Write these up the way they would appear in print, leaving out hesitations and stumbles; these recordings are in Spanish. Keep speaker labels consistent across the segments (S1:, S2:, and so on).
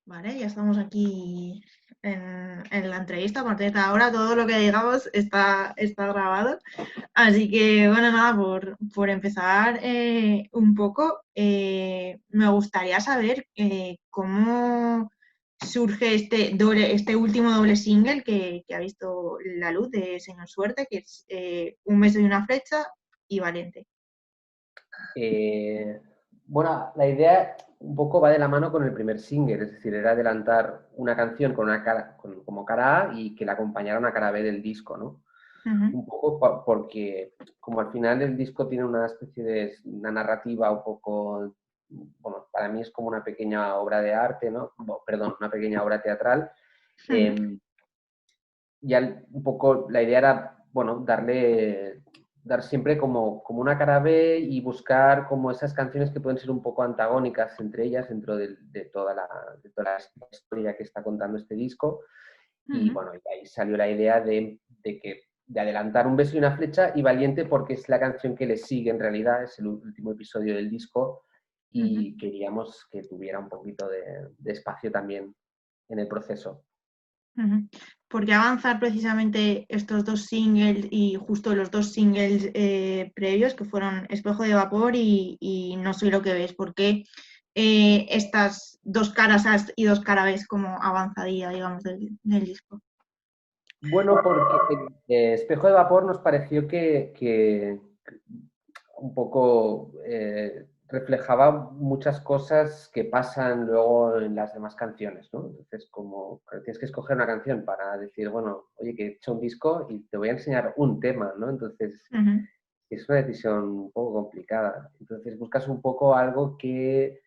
S1: Vale, ya estamos aquí en la entrevista. A partir de ahora todo lo que digamos está grabado. Así que, bueno, nada, por empezar un poco, me gustaría saber cómo surge este último doble single que ha visto la luz de Señor Suerte, que es Un beso y una flecha y Valiente.
S2: Eh, bueno, la idea un poco va de la mano con el primer single, es decir, era adelantar una canción con una cara, como cara A y que la acompañara una cara B del disco, ¿no?
S1: Ujú,
S2: Un poco porque como al final el disco tiene una especie de una narrativa un poco, bueno, para mí es como una pequeña obra de arte, ¿no? Perdón, una pequeña obra teatral.
S1: ujú,
S2: Eh, ya un poco la idea era, bueno, dar siempre como una cara B y buscar como esas canciones que pueden ser un poco antagónicas entre ellas dentro de toda la historia que está contando este disco. Y
S1: ujú,
S2: bueno, y ahí salió la idea de adelantar Un beso y una flecha y Valiente porque es la canción que le sigue en realidad, es el último episodio del disco
S1: ujú.
S2: y queríamos que tuviera un poquito de espacio también en el proceso.
S1: Ujú. ¿Por qué avanzar precisamente estos dos singles y justo los dos singles previos que fueron Espejo de Vapor y No soy lo que ves? ¿Por qué estas dos caras A y dos caras B como avanzadilla, digamos, del disco?
S2: Bueno, porque Espejo de Vapor nos pareció que un poco reflejaba muchas cosas que pasan luego en las demás canciones, ¿no? Entonces, como tienes que escoger una canción para decir, bueno, oye, que he hecho un disco y te voy a enseñar un tema, ¿no? Entonces,
S1: Ujú,
S2: es una decisión un poco complicada. Entonces, buscas un poco algo que,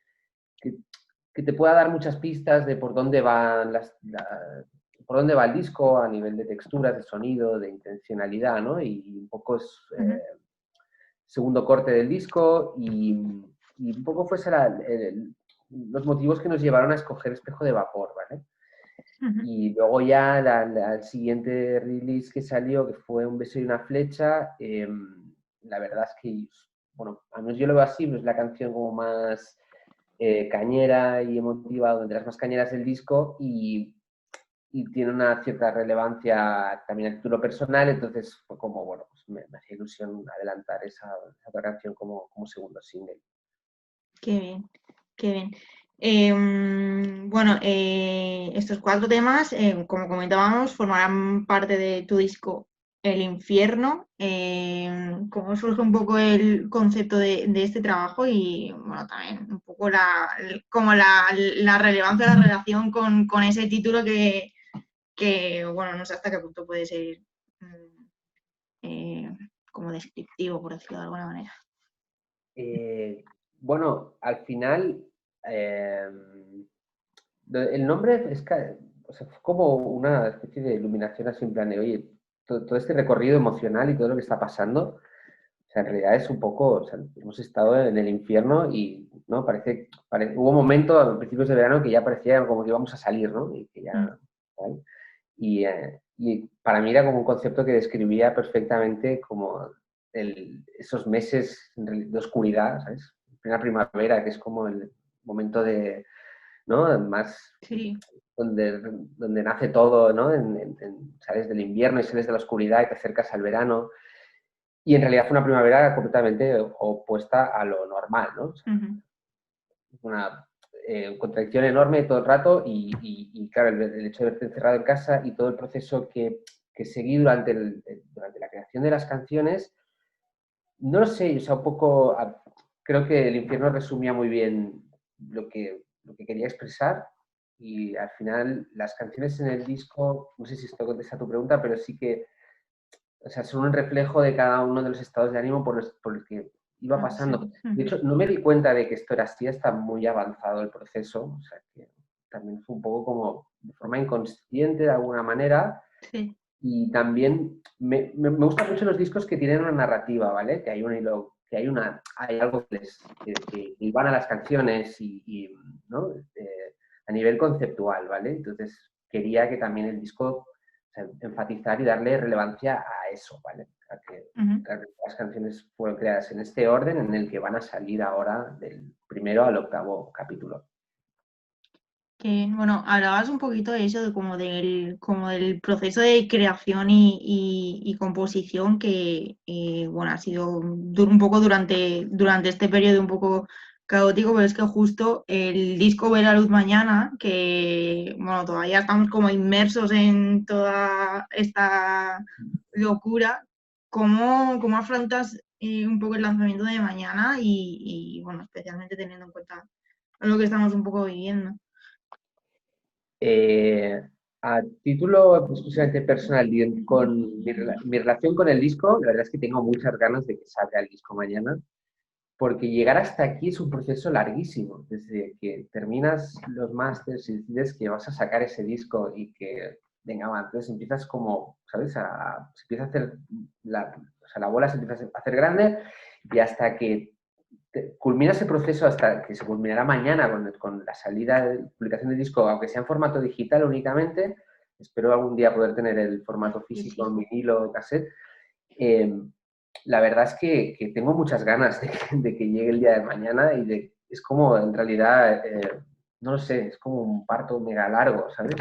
S2: que te pueda dar muchas pistas de por dónde van por dónde va el disco a nivel de texturas, de sonido, de intencionalidad, ¿no? Y un poco es
S1: ujú,
S2: segundo corte del disco y un poco los motivos que nos llevaron a escoger Espejo de Vapor, ¿vale?
S1: ujú,
S2: Y luego ya el siguiente release que salió, que fue Un beso y una flecha, la verdad es que, bueno, al menos yo lo veo así, no es la canción como más cañera y emotiva, de las más cañeras del disco y tiene una cierta relevancia también a título personal, entonces fue como, bueno, pues me hacía ilusión adelantar esa otra canción como segundo single.
S1: qué bien, qué bien. Bueno, estos cuatro temas, como comentábamos, formarán parte de tu disco El Infierno. ¿Cómo surge un poco el concepto de este trabajo y, bueno, también un poco la relevancia de la relación con ese título bueno, no sé hasta qué punto puede ser mm, eh, como descriptivo, por decirlo de alguna manera.
S2: Eh, bueno, al final, eh, el nombre o sea, fue como una especie de iluminación así en plan de, oye, todo este recorrido emocional y todo lo que está pasando, o sea, en realidad es un poco, o sea, hemos estado en el infierno y, ¿no? Hubo un momento a principios de verano que ya parecía como que íbamos a salir, ¿no? Y que
S1: Mm,
S2: ya, ¿vale? Y para mí era como un concepto que describía perfectamente como esos meses de oscuridad, ¿sabes? Plena primavera, que es como el momento de, ¿no? Más
S1: sí.
S2: donde, donde nace todo, ¿no? Sales del invierno y sales de la oscuridad y te acercas al verano. Y en realidad fue una primavera completamente opuesta a lo normal, ¿no? O sea,
S1: Ujú,
S2: una contradicción enorme todo el rato y claro, el hecho de verte encerrado en casa y todo el proceso que seguí durante la creación de las canciones, no lo sé, o sea, un poco, creo que El Infierno resumía muy bien lo que quería expresar y al final las canciones en el disco, no sé si esto contesta a tu pregunta, pero sí que, o sea, son un reflejo de cada uno de los estados de ánimo por el que iba
S1: claro, sí.
S2: pasando. De
S1: Ujú,
S2: hecho, no me di cuenta de que esto era así hasta muy avanzado el proceso, o sea, que también fue un poco como de forma inconsciente de alguna manera
S1: sí.
S2: y también me gustan mucho los discos que tienen una narrativa, ¿vale? Que hay un hilo, hay algo que iban a las canciones ¿no? A nivel conceptual, ¿vale? Entonces quería que también el disco, o sea, enfatizar y darle relevancia a eso, ¿vale? A que
S1: Ujú.
S2: realmente las canciones fueron creadas en este orden en el que van a salir ahora del primero al octavo capítulo.
S1: Que, bueno, hablabas un poquito de eso, de como del proceso de creación y composición que, bueno, ha sido un poco durante este periodo un poco caótico, pero es que justo el disco Ve la luz mañana, que, bueno, todavía estamos como inmersos en toda esta locura. ¿Cómo afrontas un poco el lanzamiento de mañana bueno, especialmente teniendo en cuenta lo que estamos un poco viviendo?
S2: Eh, a título exclusivamente personal y con mi relación con el disco, la verdad es que tengo muchas ganas de que salga el disco mañana, porque llegar hasta aquí es un proceso larguísimo, desde que terminas los másters y decides que vas a sacar ese disco y que, venga, va, entonces empiezas como, ¿sabes? Se empieza a hacer, o sea, la bola se empieza a hacer grande y hasta que culmina ese proceso, hasta que se culminará mañana con la salida de publicación del disco, aunque sea en formato digital únicamente, espero algún día poder tener el formato físico en vinilo o cassette. Eh, la verdad es que tengo muchas ganas de que llegue el día de mañana es como en realidad, no lo sé, es como un parto mega largo, ¿sabes?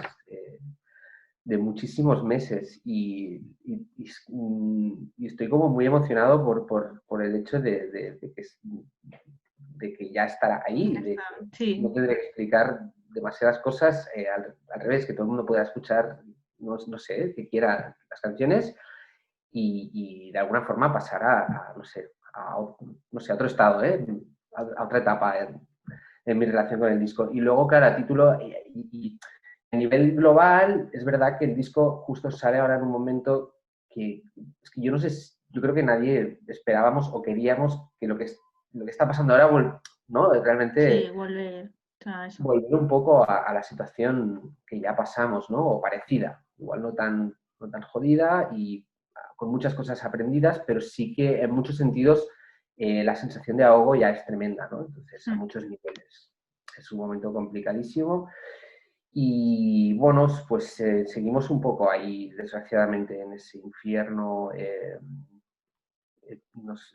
S2: De muchísimos meses y estoy como muy emocionado por el hecho de que ya estará ahí, de que no
S1: Sí.
S2: tendré que explicar demasiadas cosas, al revés, que todo el mundo pueda escuchar, no sé, que quiera las canciones y de alguna forma pasar no sé, no sé, a otro estado, a otra etapa en mi relación con el disco. Y luego, claro, a título y a nivel global, es verdad que el disco justo sale ahora en un momento que, es que yo no sé, yo creo que nadie esperábamos o queríamos que lo que está pasando ahora, ¿no? Realmente
S1: Sí, volver a eso.
S2: volver un poco a la situación que ya pasamos, ¿no? O parecida, igual no tan jodida y con muchas cosas aprendidas, pero sí que en muchos sentidos la sensación de ahogo ya es tremenda, ¿no? Entonces, a
S1: Mm.
S2: muchos niveles. Es un momento complicadísimo y bueno, pues seguimos un poco ahí, desgraciadamente, en ese infierno nos,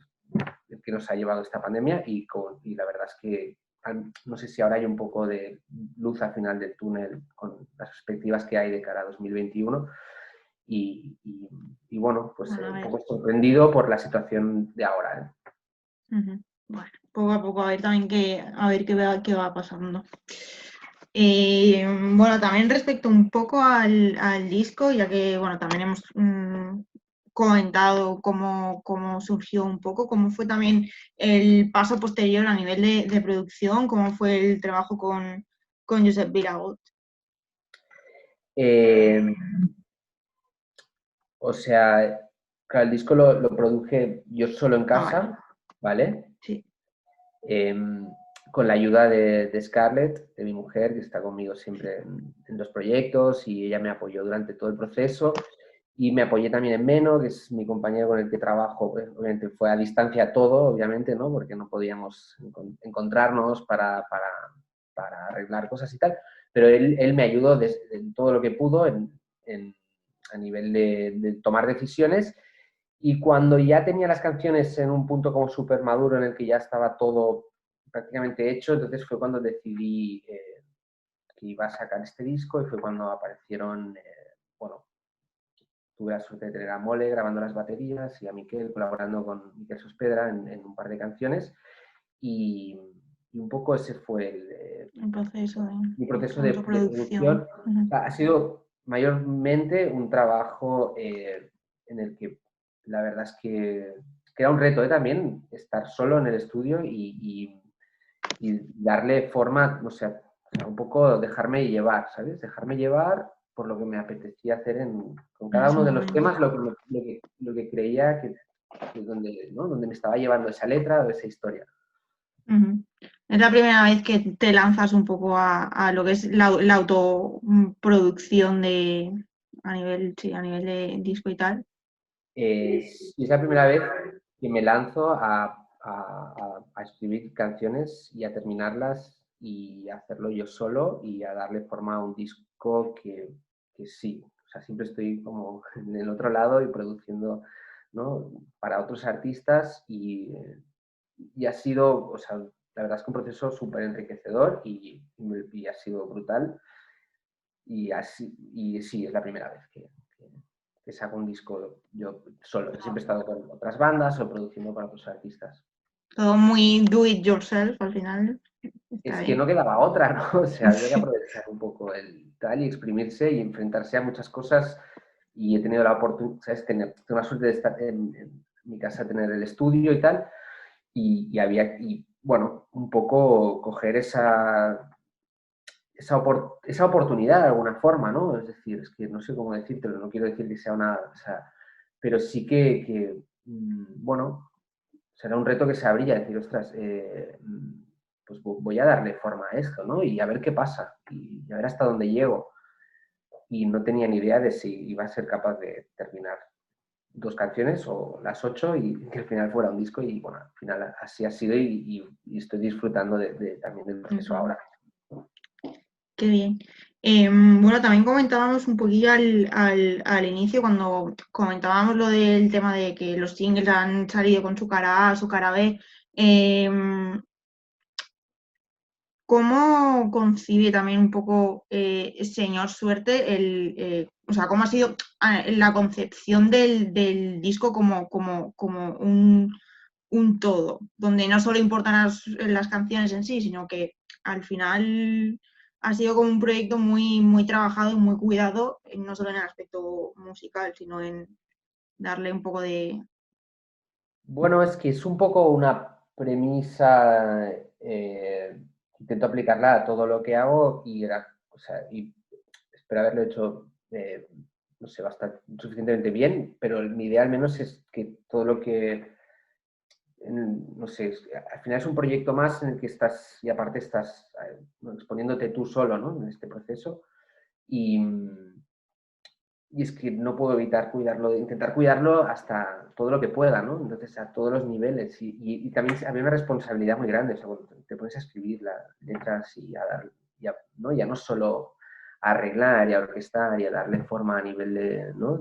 S2: que nos ha llevado esta pandemia y la verdad es que no sé si ahora hay un poco de luz al final del túnel con las perspectivas que hay de cara a 2021 y bueno, pues
S1: Bueno, a
S2: un
S1: ver.
S2: poco sorprendido por la situación de ahora.
S1: Ujú. Bueno, poco a poco a ver también a ver qué va pasando. Bueno, también respecto un poco al disco, ya que bueno, también hemos comentado cómo surgió un poco, cómo fue también el paso posterior a nivel de producción, cómo fue el trabajo con Josep Viragut.
S2: Eh, o sea, claro, el disco lo produje yo solo en
S1: Ah, vale,
S2: casa, ¿vale?
S1: sí.
S2: Eh, con la ayuda de Scarlett, de mi mujer, que está conmigo siempre en los proyectos y ella me apoyó durante todo el proceso. Y me apoyé también en Meno, que es mi compañero con el que trabajo, pues, obviamente fue a distancia todo, obviamente, ¿no? Porque no podíamos encontrarnos para arreglar cosas y tal, pero él me ayudó en todo lo que pudo a nivel de tomar decisiones y cuando ya tenía las canciones en un punto como súper maduro en el que ya estaba todo prácticamente hecho, entonces fue cuando decidí que iba a sacar este disco y fue cuando aparecieron, bueno, tuve la suerte de tener a Mole grabando las baterías y a Miquel colaborando con Miquel Sospedra en un par de canciones y un poco ese fue
S1: El proceso
S2: mi
S1: de
S2: proceso
S1: tanto
S2: de producción.
S1: producción.
S2: O sea, ha sido mayormente un trabajo en el que la verdad es que era un reto también estar solo en el estudio y darle forma, no sé, o sea, un poco dejarme llevar, ¿sabes? Dejarme llevar por lo que me apetecía hacer con
S1: En
S2: cada
S1: ese
S2: uno de los
S1: momento.
S2: temas, lo que creía que donde, ¿no? Donde me estaba llevando esa letra o esa historia.
S1: Ujú. Es la primera vez que te lanzas un poco a lo que es la autoproducción sí, a nivel de disco y tal.
S2: Es la primera vez que me lanzo a escribir canciones y a terminarlas y a hacerlo yo solo y a darle forma a un disco que sí, o sea, siempre estoy como en el otro lado y produciendo, ¿no? Para otros artistas y ha sido, o sea, la verdad es que un proceso súper enriquecedor y ha sido brutal y así, y sí, es la primera vez que saco un disco yo solo. Siempre he estado con otras bandas o produciendo para otros artistas.
S1: Todo muy do it yourself al final. Está
S2: Es que no
S1: bien.
S2: quedaba otra, ¿no? O sea, había que
S1: Sí.
S2: aprovechar un poco el tal y exprimirse y enfrentarse a muchas cosas. Y he tenido la oportunidad, ¿sabes? Tengo la suerte de estar en mi casa, tener el estudio y tal. Y bueno, un poco coger esa oportunidad de alguna forma, ¿no? Es decir, es que no sé cómo decírtelo, no quiero decir que sea una... O sea, pero sí bueno, será un reto que se abría, decir, ostras, pues voy a darle forma a esto, ¿no? Y a ver qué pasa, y a ver hasta dónde llego. Y no tenía ni idea de si iba a ser capaz de terminar 2 canciones o las 8 y que al final fuera un disco y bueno, al final así ha sido y estoy disfrutando también del proceso ahora.
S1: Qué bien. Bueno, también comentábamos un poquillo al inicio, cuando comentábamos lo del tema de que los singles han salido con su cara A, su cara B. ¿Cómo concibe también un poco Señor Suerte o sea, cómo ha sido la concepción del disco como un todo, donde no solo importan las canciones en sí, sino que al final ha sido como un proyecto muy, muy trabajado y muy cuidado, no solo en el aspecto musical, sino en darle un poco de...
S2: Bueno, es que es un poco una premisa, intento aplicarla a todo lo que hago o sea, y espero haberlo hecho, no sé, bastante, suficientemente bien, pero mi idea al menos es que todo lo que, no sé, al final es un proyecto más en el que estás, y aparte estás exponiéndote tú solo, ¿no? En este proceso. Y, y es que no puedo evitar cuidarlo, intentar cuidarlo hasta todo lo que pueda, ¿no? Entonces, a todos los niveles. Y también a mí una responsabilidad muy grande, o sea, cuando te pones a escribir las letras y a dar, ¿no? Ya no solo a arreglar y a orquestar y a darle forma a nivel de, ¿no?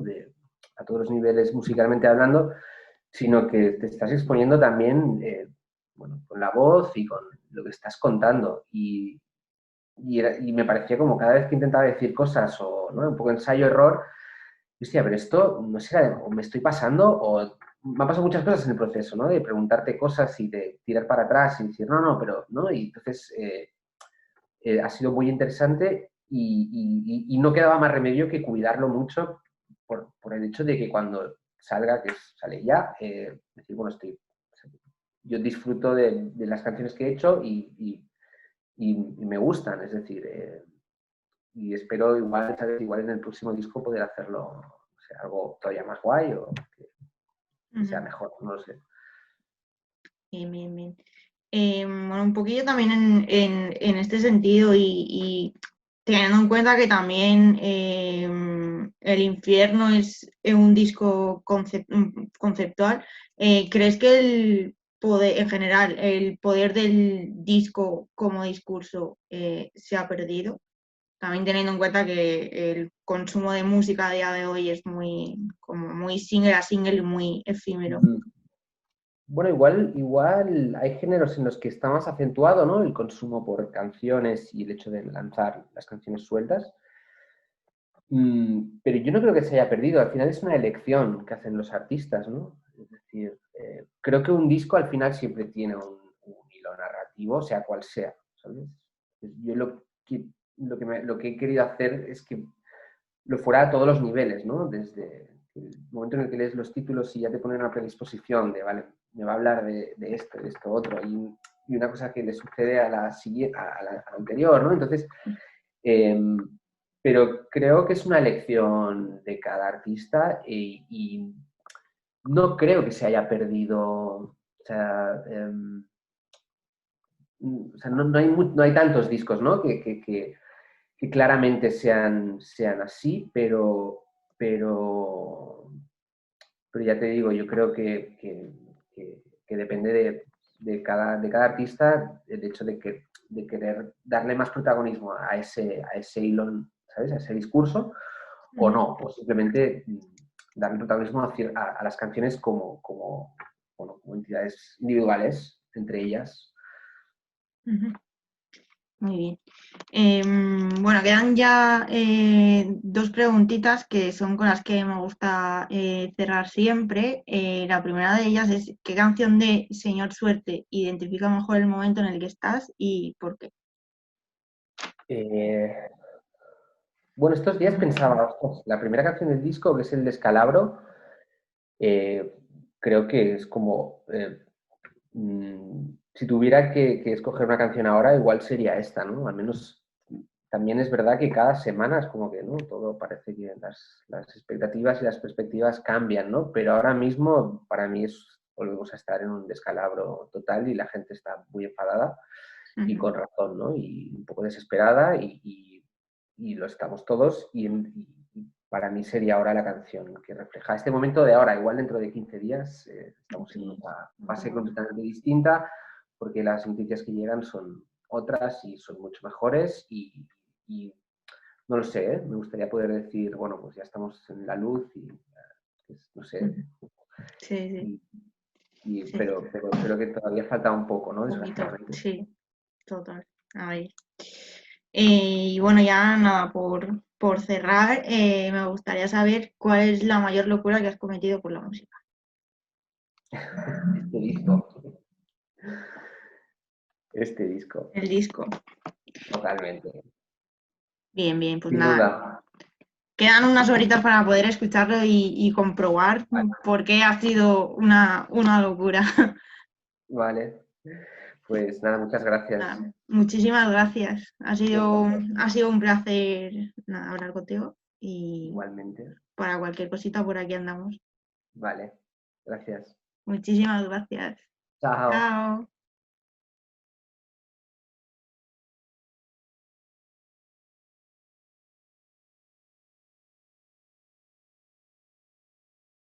S2: A todos los niveles musicalmente hablando, sino que te estás exponiendo también, bueno, con la voz y con lo que estás contando. Y me parecía como cada vez que intentaba decir cosas o, ¿no? Un poco ensayo-error, hostia, pero esto no será, o me estoy pasando, o me han pasado muchas cosas en el proceso, ¿no? De preguntarte cosas y de tirar para atrás y decir, no, no, pero, ¿no? Y entonces ha sido muy interesante y no quedaba más remedio que cuidarlo mucho por el hecho de que cuando salga, que sale ya, decir, bueno, yo disfruto de las canciones que he hecho y me gustan, es decir, y espero igual, ¿sabes? Igual en el próximo disco poder hacerlo, o sea, algo todavía más guay o que sea
S1: Ujú.
S2: mejor, no lo sé.
S1: Bien, bien, bien. Bueno, un poquillo también en este sentido y teniendo en cuenta que también El Infierno es un disco conceptual, ¿crees que el poder, en general, el poder del disco como discurso se ha perdido? También teniendo en cuenta que el consumo de música a día de hoy es como muy single a single y muy efímero.
S2: Bueno, igual hay géneros en los que está más acentuado, ¿no? El consumo por canciones y el hecho de lanzar las canciones sueltas. Pero yo no creo que se haya perdido. Al final es una elección que hacen los artistas, ¿no? Es decir, creo que un disco al final siempre tiene un hilo narrativo, sea cual sea, ¿sabes? Yo lo que he querido hacer es que lo fuera a todos los niveles, ¿no? Desde el momento en el que lees los títulos y ya te ponen una predisposición de, vale, me va a hablar de esto, otro, y una cosa que le sucede a la siguiente, a la anterior, ¿no? Entonces, eh, pero creo que es una elección de cada artista y no creo que se haya perdido, o sea no hay tantos discos, ¿no? Que claramente sean así, pero, pero ya te digo, yo creo que depende de cada artista el hecho de querer darle más protagonismo a ese hilo, ¿sabes? A ese discurso, o
S1: Ujú,
S2: no, o simplemente darle protagonismo a las canciones bueno, como entidades individuales, entre ellas.
S1: ujú. Muy bien. Bueno, quedan ya dos preguntitas que son con las que me gusta cerrar siempre. La primera de ellas es, ¿qué canción de Señor Suerte identifica mejor el momento en el que estás y por qué?
S2: Eh, bueno, estos días pensaba, ostras, la primera canción del disco, que es el Descalabro, eh, creo que es como, si tuviera que escoger una canción ahora, igual sería esta, ¿no? Al menos también es verdad que cada semana es como que, ¿no? Todo parece que las expectativas y las perspectivas cambian, ¿no? Pero ahora mismo para mí volvemos a estar en un descalabro total y la gente está muy enfadada y
S1: Ujú.
S2: con razón, ¿no? Y un poco desesperada y lo estamos todos y para mí sería ahora la canción que refleja este momento de ahora. Igual dentro de 15 días estamos en
S1: Sí,
S2: otra fase
S1: otra-
S2: completamente distinta porque las noticias que llegan son otras y son mucho mejores y no lo sé, ¿eh? Me gustaría poder decir, bueno, pues ya estamos en la luz y pues, no sé,
S1: Ujú. Sí, sí,
S2: y,
S1: sí, sí,
S2: pero creo que todavía falta un poco, ¿no?
S1: un poquito,
S2: Desgraciadamente.
S1: sí, total. A ver. Y bueno, ya nada, por cerrar, me gustaría saber cuál es la mayor locura que has cometido por la música.
S2: Este disco, este disco,
S1: El disco.
S2: totalmente.
S1: Bien, bien, pues
S2: Sin
S1: nada.
S2: duda.
S1: Quedan unas horitas para poder escucharlo y comprobar por qué ha sido una locura.
S2: Vale. Pues nada, muchas gracias.
S1: Nada, muchísimas gracias.
S2: Y un placer.
S1: Ha sido un placer nada, hablar contigo y
S2: Igualmente.
S1: para cualquier cosita por aquí andamos.
S2: Vale. Gracias.
S1: Muchísimas gracias.
S2: Chao.
S1: Chao.